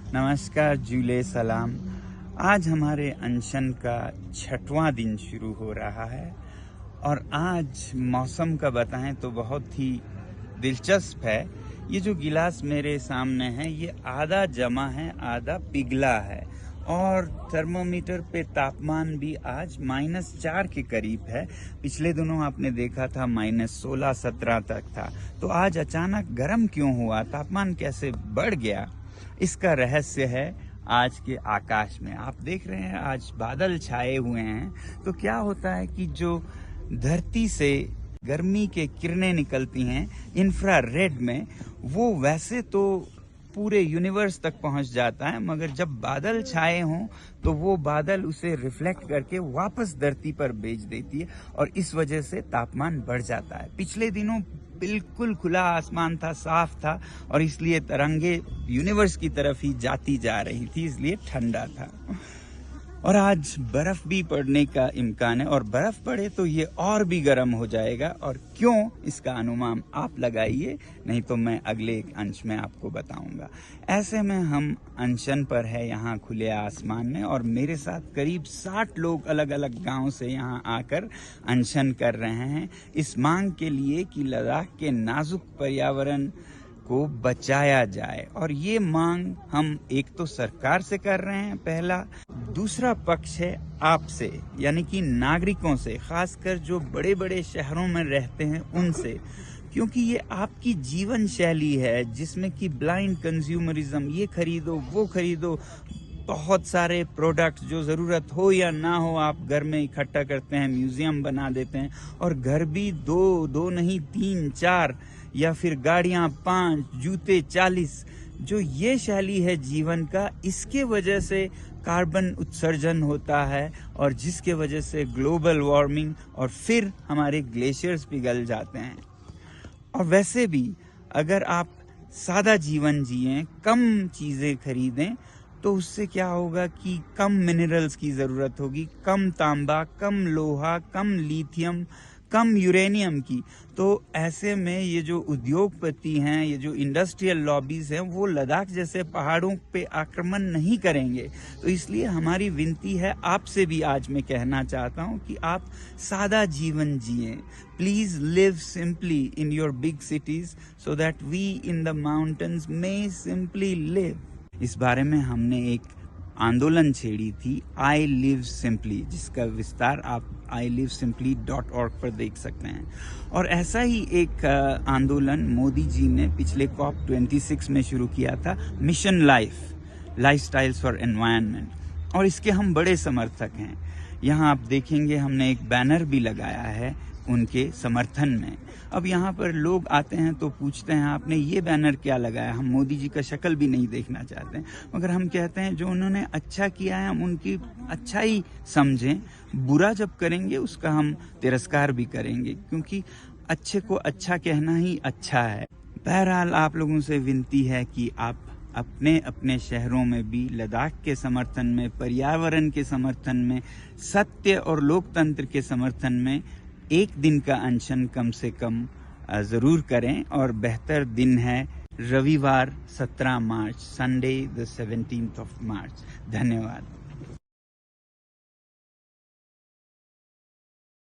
नमस्कार, जुले सलाम। आज हमारे अनशन का 6वां दिन शुरू हो रहा है और आज मौसम का बताएं तो बहुत ही दिलचस्प है। ये जो गिलास मेरे सामने है ये आधा जमा है, आधा पिघला है और थर्मोमीटर पे तापमान भी आज -4 के करीब है। पिछले दिनों आपने देखा था -16-17 तक था। तो आज अचानक गर्म क्यों हुआ, तापमान कैसे बढ़ गया, इसका रहस्य है आज के आकाश में। आप देख रहे हैं आज बादल छाए हुए हैं। तो क्या होता है कि जो धरती से गर्मी के किरणें निकलती हैं इंफ्रारेड में, वो वैसे तो पूरे यूनिवर्स तक पहुंच जाता है, मगर जब बादल छाए हों तो वो बादल उसे रिफ्लेक्ट करके वापस धरती पर भेज देती है और इस वजह से तापमान बढ़ जाता है। पिछले दिनों बिल्कुल खुला आसमान था, साफ था और इसलिए तरंगे यूनिवर्स की तरफ ही जाती जा रही थी, इसलिए ठंडा था। और आज बर्फ भी पड़ने का इम्कान है और बर्फ पड़े तो ये और भी गर्म हो जाएगा। और क्यों, इसका अनुमान आप लगाइए, नहीं तो मैं अगले एक अंश में आपको बताऊंगा। ऐसे में हम अनशन पर है यहाँ खुले आसमान में और मेरे साथ करीब 60 लोग अलग अलग गांव से यहाँ आकर अनशन कर रहे हैं इस मांग के लिए कि लद्दाख के नाजुक पर्यावरण को बचाया जाए। और ये मांग हम एक तो सरकार से कर रहे हैं, पहला। दूसरा पक्ष है आपसे, यानी कि नागरिकों से, खासकर जो बड़े बड़े शहरों में रहते हैं उनसे, क्योंकि ये आपकी जीवन शैली है जिसमें कि ब्लाइंड कंज्यूमरिज्म, ये खरीदो वो खरीदो, बहुत सारे प्रोडक्ट्स जो ज़रूरत हो या ना हो आप घर में इकट्ठा करते हैं, म्यूजियम बना देते हैं और घर भी दो नहीं 3-4 या फिर गाड़ियां 5, जूते 40। जो ये शैली है जीवन का, इसके वजह से कार्बन उत्सर्जन होता है और जिसके वजह से ग्लोबल वार्मिंग और फिर हमारे ग्लेशियर्स पिघल जाते हैं। और वैसे भी अगर आप सादा जीवन जिएं, कम चीज़ें खरीदें, तो उससे क्या होगा कि कम मिनरल्स की ज़रूरत होगी, कम तांबा, कम लोहा, कम लिथियम, कम यूरेनियम की। तो ऐसे में ये जो उद्योगपति हैं, ये जो इंडस्ट्रियल लॉबीज हैं, वो लद्दाख जैसे पहाड़ों पे आक्रमण नहीं करेंगे। तो इसलिए हमारी विनती है आपसे भी, आज मैं कहना चाहता हूँ कि आप सादा जीवन जिएं। Please live simply in your big cities so that we in the mountains may simply live. इस बारे में हमने एक आंदोलन छेड़ी थी, आई लिव सिंपली, जिसका विस्तार आप ilivesimply.org पर देख सकते हैं। और ऐसा ही एक आंदोलन मोदी जी ने पिछले COP26 में शुरू किया था, मिशन लाइफस्टाइल्स फॉर एनवायरनमेंट, और इसके हम बड़े समर्थक हैं। यहाँ आप देखेंगे हमने एक बैनर भी लगाया है उनके समर्थन में। अब यहाँ पर लोग आते हैं तो पूछते हैं आपने ये बैनर क्या लगाया। हम मोदी जी का शक्ल भी नहीं देखना चाहते हैं, मगर हम कहते हैं जो उन्होंने अच्छा किया है हम उनकी अच्छाई समझें, बुरा जब करेंगे उसका हम तिरस्कार भी करेंगे, क्योंकि अच्छे को अच्छा कहना ही अच्छा है। बहरहाल आप लोगों से विनती है कि आप अपने अपने शहरों में भी लद्दाख के समर्थन में, पर्यावरण के समर्थन में, सत्य और लोकतंत्र के समर्थन में एक दिन का अनशन कम से कम ज़रूर करें। और बेहतर दिन है रविवार 17 March, Sunday the 17th of March। धन्यवाद।